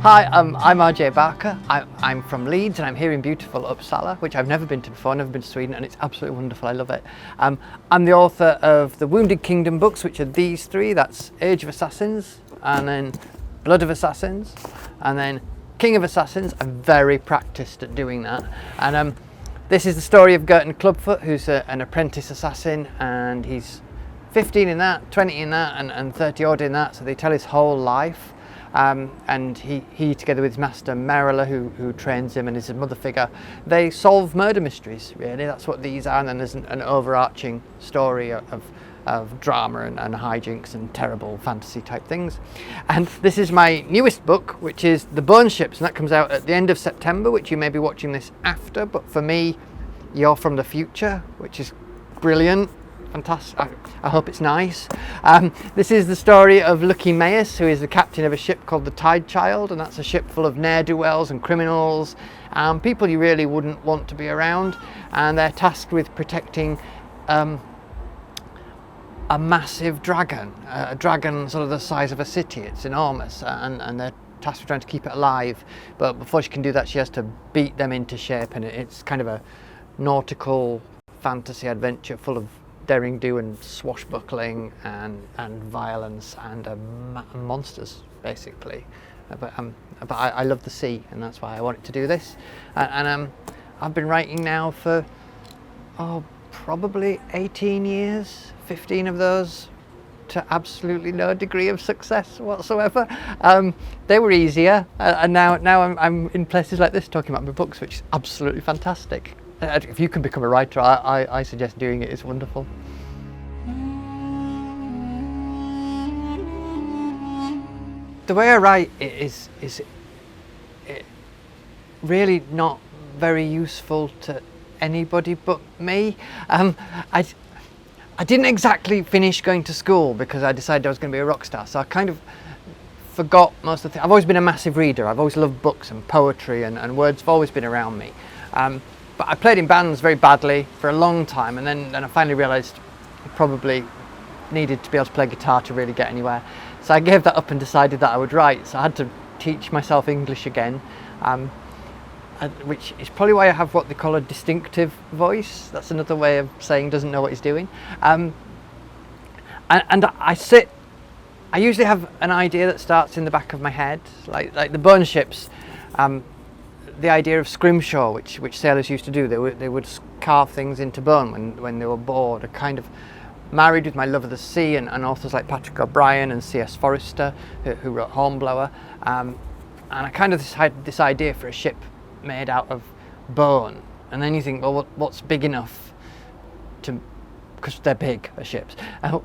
Hi, I'm RJ Barker. I'm from Leeds and I'm here in beautiful Uppsala, which I've never been to before, never been to Sweden, and it's absolutely wonderful. I love it. I'm the author of the Wounded Kingdom books, which are these three. That's Age of Assassins, and then Blood of Assassins, and then King of Assassins. I'm very practiced at doing that. And this is the story of Gerton Clubfoot, who's an apprentice assassin, and he's 15 in that, 20 in that, and 30 odd in that, so they tell his whole life. And he together with his master Merila, who trains him and is a mother figure, they solve murder mysteries, really. That's what these are. And then there's an overarching story of drama and hijinks and terrible fantasy type things. And this is my newest book, which is The Bone Ships, and that comes out at the end of September, which you may be watching this after, but for me, you're from the future, which is brilliant. Fantastic. I hope it's nice. This is the story of Lucky Mayes, who is the captain of a ship called the Tide Child, and that's a ship full of ne'er-do-wells and criminals, people you really wouldn't want to be around, and they're tasked with protecting a massive dragon, a dragon sort of the size of a city. It's enormous, and they're tasked with trying to keep it alive, but before she can do that she has to beat them into shape, and it's kind of a nautical fantasy adventure full of daring do and swashbuckling and violence and monsters, basically. But I love the sea, and that's why I wanted to do this. And I've been writing now for probably 18 years, 15 of those to absolutely no degree of success whatsoever. They were easier, and now I'm in places like this talking about my books, which is absolutely fantastic. If you can become a writer, I suggest doing it. It's wonderful. The way I write is really not very useful to anybody but me. I didn't exactly finish going to school because I decided I was going to be a rock star, so I kind of forgot most of the things. I've always been a massive reader. I've always loved books and poetry, and words have always been around me. But I played in bands very badly for a long time, and then I finally realised I probably needed to be able to play guitar to really get anywhere. So I gave that up and decided that I would write. So I had to teach myself English again, which is probably why I have what they call a distinctive voice. That's another way of saying doesn't know what he's doing. And I usually have an idea that starts in the back of my head, like the Bone Ships. The idea of scrimshaw, which sailors used to do, they would carve things into bone when they were bored. I kind of married with my love of the sea and authors like Patrick O'Brien and C.S. Forrester, who wrote Hornblower, and I kind of had this idea for a ship made out of bone. And then you think, well, what's big enough because they're big, ships,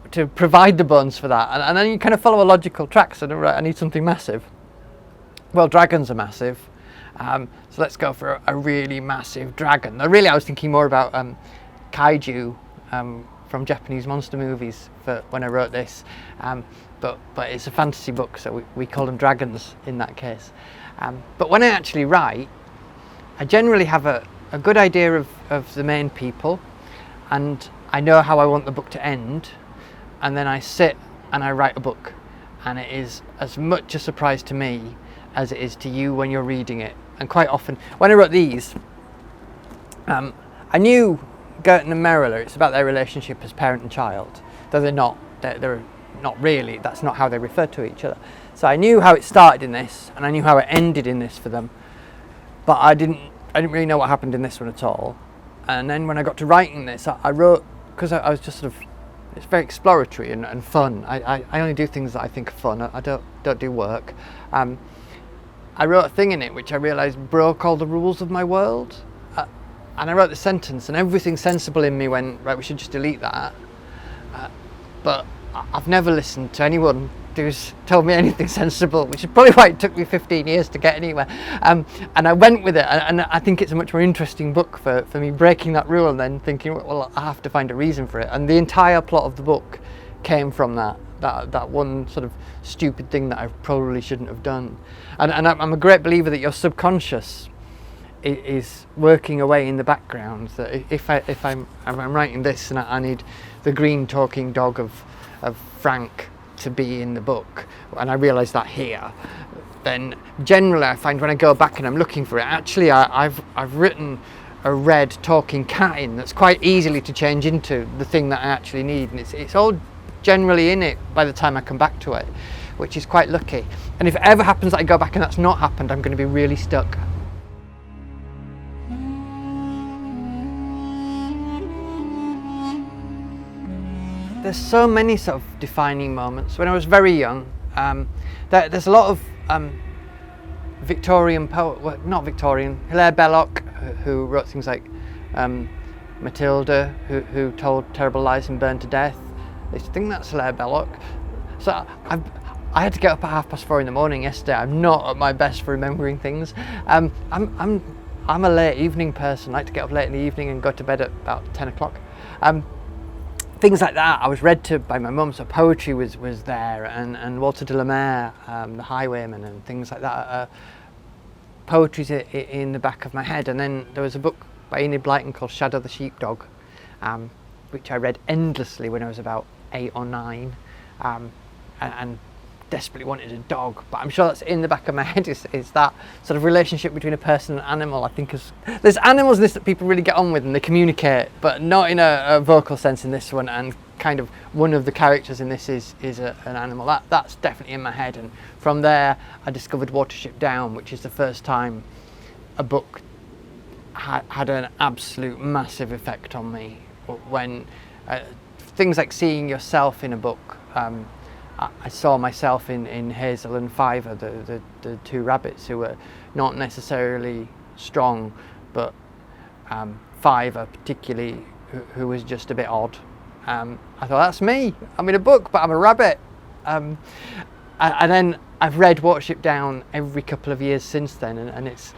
to provide the bones for that? And then you kind of follow a logical track. So right, I need something massive. Well, dragons are massive. So let's go for a really massive dragon. Now, really, I was thinking more about kaiju from Japanese monster movies for when I wrote this, but it's a fantasy book, so we call them dragons in that case. But when I actually write, I generally have a good idea of the main people, and I know how I want the book to end, and then I sit and I write a book, and it is as much a surprise to me as it is to you when you're reading it. And quite often, when I wrote these, I knew Gerton and Merila, it's about their relationship as parent and child, though they're not really, that's not how they refer to each other. So I knew how it started in this, and I knew how it ended in this for them, but I didn't really know what happened in this one at all. And then when I got to writing this, I wrote, because I was just sort of, it's very exploratory and fun. I only do things that I think are fun. I don't do work. I wrote a thing in it which I realised broke all the rules of my world, and I wrote the sentence, and everything sensible in me went, right, we should just delete that. But I've never listened to anyone who's told me anything sensible, which is probably why it took me 15 years to get anywhere. And I went with it, and I think it's a much more interesting book for me breaking that rule and then thinking, well, I have to find a reason for it. And the entire plot of the book came from that one sort of stupid thing that I probably shouldn't have done. And I'm a great believer that your subconscious is working away in the background. That if I'm writing this and I need the green talking dog of Frank to be in the book, and I realised that here, then generally I find when I go back and I'm looking for it, actually I've written a red talking cat in that's quite easily to change into the thing that I actually need, and it's all generally in it by the time I come back to it, which is quite lucky. And if it ever happens that I go back and that's not happened, I'm going to be really stuck. There's so many sort of defining moments. When I was very young, there's a lot of Victorian poet, well, not Victorian, Hilaire Belloc, who wrote things like Matilda, who told terrible lies and burned to death. I think that's Hilaire Belloc. So I had to get up at 4:30 in the morning yesterday. I'm not at my best for remembering things. I'm a late evening person. I like to get up late in the evening and go to bed at about 10 o'clock. Things like that I was read to by my mum, so poetry was there, and Walter de la Mare, The Highwayman, and things like that. Poetry's in the back of my head. And then there was a book by Enid Blyton called Shadow the Sheepdog, which I read endlessly when I was about 8 or 9, and desperately wanted a dog. But I'm sure that's in the back of my head, is that sort of relationship between a person and animal. I think there's animals in this that people really get on with and they communicate, but not in a vocal sense in this one, and kind of one of the characters in this is an animal. That's definitely in my head. And from there I discovered Watership Down, which is the first time a book had an absolute massive effect on me. When things like seeing yourself in a book, I saw myself in Hazel and Fiver, the two rabbits, who were not necessarily strong, but Fiver particularly, who was just a bit odd. I thought, that's me. I'm in a book, but I'm a rabbit. And then I've read Watership Down every couple of years since then, and it's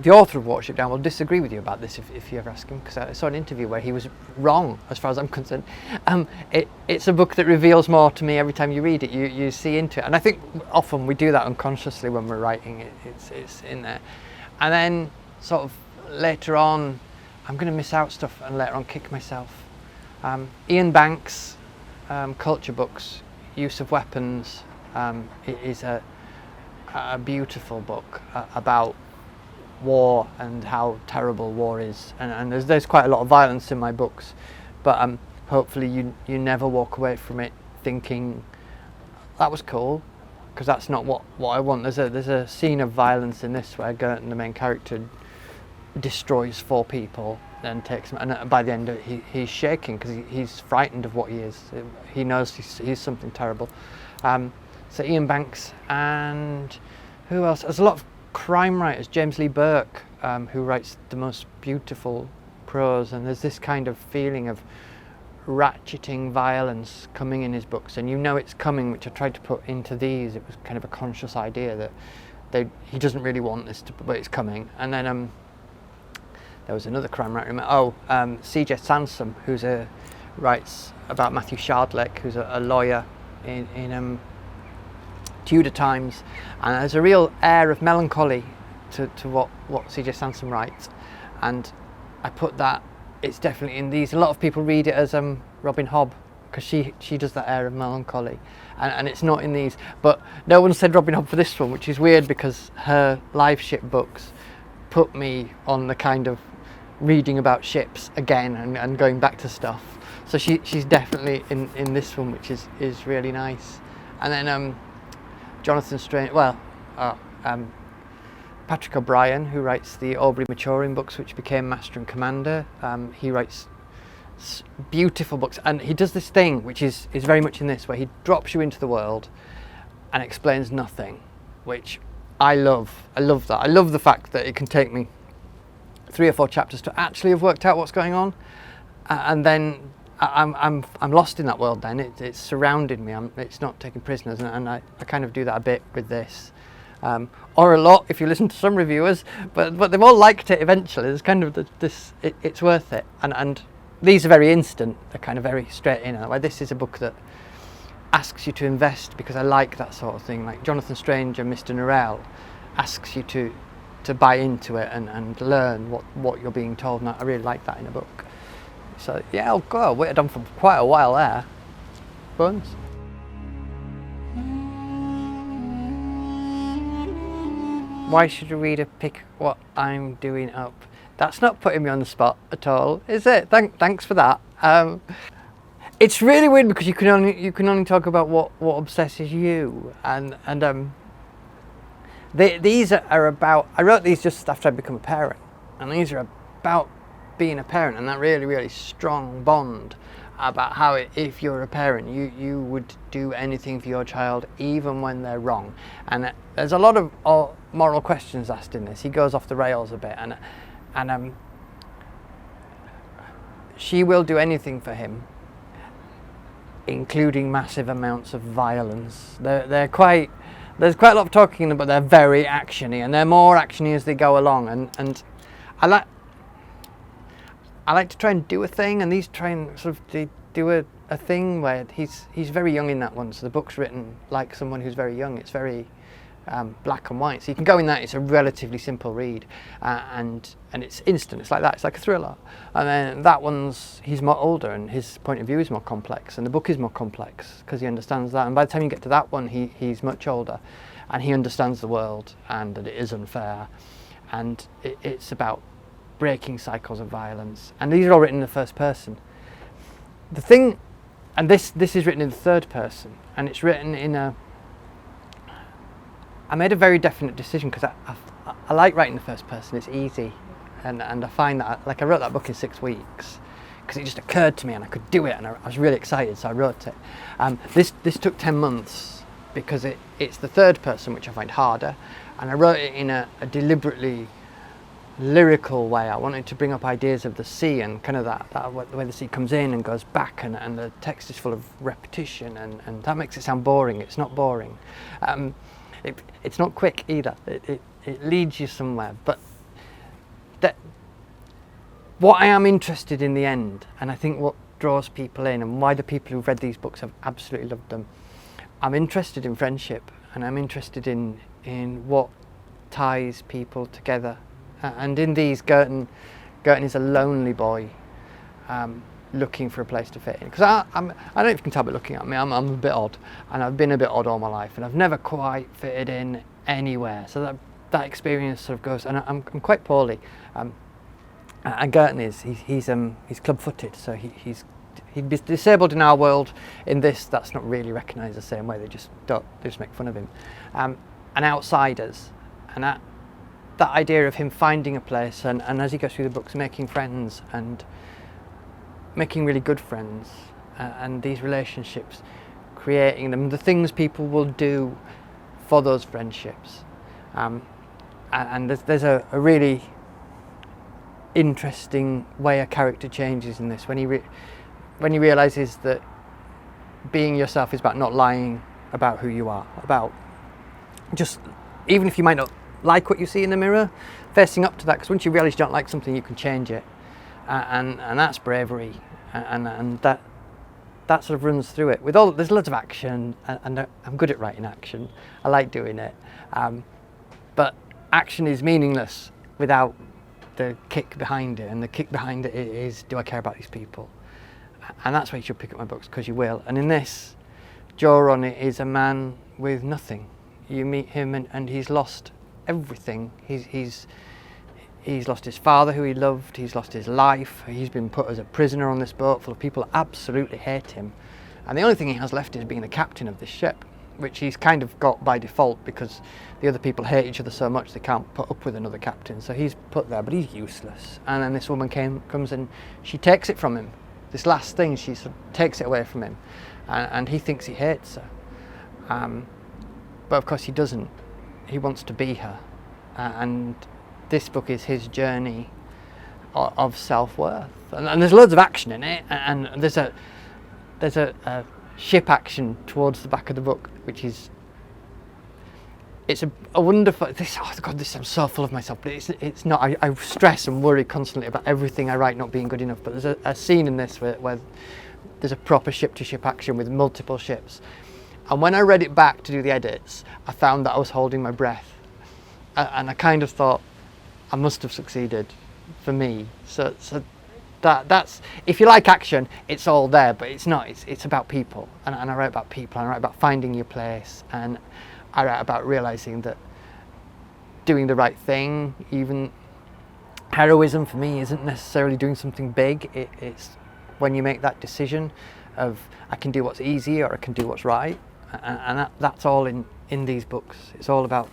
the author of Watership Down will disagree with you about this if you ever ask him, because I saw an interview where he was wrong as far as I'm concerned. It's a book that reveals more to me every time you read it. You see into it, and I think often we do that unconsciously when we're writing it. It's in there. And then sort of later on, I'm going to miss out stuff and later on kick myself. Ian Banks' culture books, Use of Weapons, is a beautiful book about war and how terrible war is, and there's quite a lot of violence in my books, but hopefully you never walk away from it thinking that was cool, because that's not what I want. There's a scene of violence in this where Gerton, the main character, destroys 4 people and takes them, and by the end of it, he's shaking because he's frightened of what he is. He knows he's something terrible. So Ian Banks, and who else? There's a lot of crime writers. James Lee Burke, who writes the most beautiful prose, and there's this kind of feeling of ratcheting violence coming in his books, and you know it's coming, which I tried to put into these. It was kind of a conscious idea that he doesn't really want this but it's coming. And then there was another crime writer, C.J. Sansom, writes about Matthew Shardlake, who's a lawyer in Tudor times, and there's a real air of melancholy to what C.J. Sansom writes, and I put that. It's definitely in these. A lot of people read it as Robin Hobb, because she does that air of melancholy, and it's not in these. But no one said Robin Hobb for this one, which is weird, because her live ship books put me on the kind of reading about ships again and going back to stuff. So she's definitely in this one, which is really nice. And then Jonathan Strange, Patrick O'Brien, who writes the Aubrey Maturin books, which became Master and Commander. He writes beautiful books, and he does this thing which is very much in this, where he drops you into the world and explains nothing, which I love. I love that. I love the fact that it can take me 3 or 4 chapters to actually have worked out what's going on, and then I'm lost in that world. Then it's surrounded me. It's not taking prisoners, and I kind of do that a bit with this, or a lot if you listen to some reviewers. But they've all liked it eventually. There's kind of it's worth it, and these are very instant. They're kind of very straight in. Like this is a book that asks you to invest, because I like that sort of thing. Like Jonathan Strange and Mr. Norrell asks you to buy into it and learn what you're being told, and I really like that in a book. So yeah, I'll waited on for quite a while there. Buns. why should a reader pick what I'm doing up? That's not putting me on the spot at all, is it? Thanks for that. It's really weird because you can only talk about what obsesses you, and these are about. I wrote these just after I'd become a parent, and these are about being a parent and that really strong bond about how if you're a parent, you would do anything for your child even when they're wrong. And there's a lot of moral questions asked in this. He goes off the rails a bit, and she will do anything for him, including massive amounts of violence. There's quite a lot of talking, but they're very actiony, and they're more actiony as they go along. And I like to try and do a thing, and these try and sort of do a thing where he's very young in that one. So the book's written like someone who's very young. It's very black and white. So you can go in that. It's a relatively simple read, and it's instant. It's like that. It's like a thriller. And then that one's he's more older, and his point of view is more complex, and the book is more complex because he understands that. And by the time you get to that one, he's much older, and he understands the world and that it is unfair, and it's about breaking cycles of violence. And these are all written in the first person. The thing, and this is written in the third person, and it's written in a. I made a very definite decision because I like writing the first person. It's easy, and I find that I wrote that book in 6 weeks because it just occurred to me and I could do it, and I was really excited, so I wrote it. This took 10 months because it's the third person, which I find harder, and I wrote it in a deliberately lyrical way. I wanted to bring up ideas of the sea and kind of that the way the sea comes in and goes back, and the text is full of repetition, and that makes it sound boring. It's not boring. It's not quick either. It leads you somewhere. But what I am interested in the end, and I think what draws people in, and why the people who've read these books have absolutely loved them, I'm interested in friendship, and I'm interested in what ties people together. And in these, Girton is a lonely boy looking for a place to fit in. Because I don't know if you can tell by looking at me, I'm a bit odd, and I've been a bit odd all my life, and I've never quite fitted in anywhere. So that experience sort of goes, and I'm quite poorly. And Girton he's club-footed, so he'd be disabled in our world. In this, that's not really recognised the same way. They just make fun of him. And outsiders, and that idea of him finding a place, and as he goes through the books, making friends and making really good friends, and these relationships, creating them, the things people will do for those friendships. And there's a really interesting way a character changes in this when he realises that being yourself is about not lying about who you are, about just, even if you might not like what you see in the mirror, facing up to that, because once you realise you don't like something, you can change it, and that's bravery, and that sort of runs through it. There's loads of action, and I'm good at writing action. I like doing it, but action is meaningless without the kick behind it, and the kick behind it is, do I care about these people? And that's why you should pick up my books, because you will. And in this, Joron is a man with nothing. You meet him, and he's lost everything. He's lost his father, who he loved. He's lost his life. He's been put as a prisoner on this boat full of people that absolutely hate him. And the only thing he has left is being the captain of this ship, which he's kind of got by default because the other people hate each other so much they can't put up with another captain. So he's put there, but he's useless. And then this woman comes and she takes it from him. This last thing, she sort of takes it away from him, and he thinks he hates her. But of course he doesn't. He wants to be her, and this book is his journey of self-worth, and there's loads of action in it, and there's a ship action towards the back of the book, which is a wonderful. Oh God, this sounds so full of myself, but it's not. I stress and worry constantly about everything I write not being good enough. But there's a scene in this where there's a proper ship-to-ship action with multiple ships. And when I read it back to do the edits, I found that I was holding my breath, and I kind of thought I must have succeeded for me. So that's, if you like action, it's all there, but it's not. It's about people, and I write about people, and I write about finding your place, and I write about realising that doing the right thing. Even heroism for me isn't necessarily doing something big. It's when you make that decision of I can do what's easy or I can do what's right, and that's all in these books. It's all about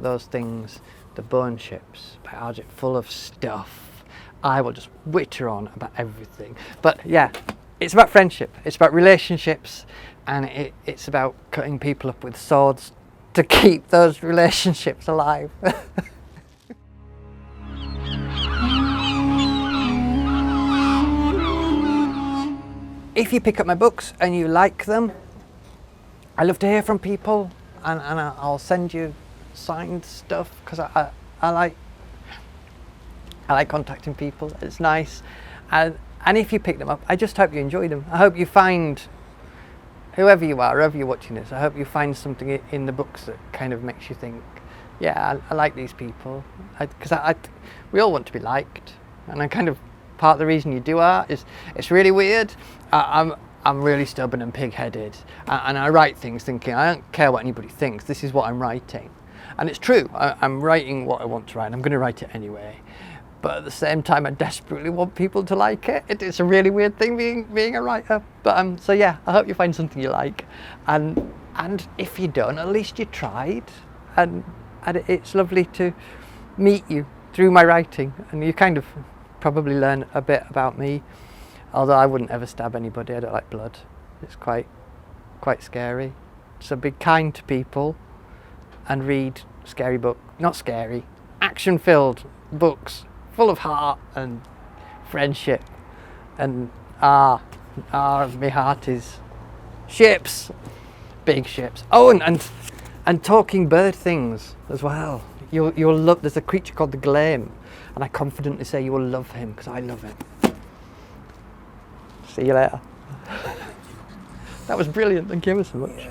those things. The Bone Ships by RJ, full of stuff. I will just witter on about everything. But yeah, it's about friendship, it's about relationships, and it's about cutting people up with swords to keep those relationships alive. If you pick up my books and you like them, I love to hear from people, and I'll send you signed stuff, because I like contacting people. It's nice, and if you pick them up, I just hope you enjoy them. I hope you find, whoever you are, wherever you're watching this, I hope you find something in the books that kind of makes you think, yeah, I like these people, because we all want to be liked, and I kind of, part of the reason you do art is, it's really weird. I'm really stubborn and pig-headed, and I write things thinking I don't care what anybody thinks, this is what I'm writing. And it's true, I'm writing what I want to write, and I'm going to write it anyway. But at the same time, I desperately want people to like it. It's a really weird thing being a writer. But so yeah, I hope you find something you like, and if you don't, at least you tried. And it's lovely to meet you through my writing, and you kind of probably learn a bit about me. Although I wouldn't ever stab anybody, I don't like blood. It's quite scary. So be kind to people and read scary book, not scary, action-filled books full of heart and friendship, and my heart is ships, big ships. Oh, and talking bird things as well. You'll love. There's a creature called the Glame, and I confidently say you will love him, because I love him. See you later. That was brilliant. Thank you ever so much.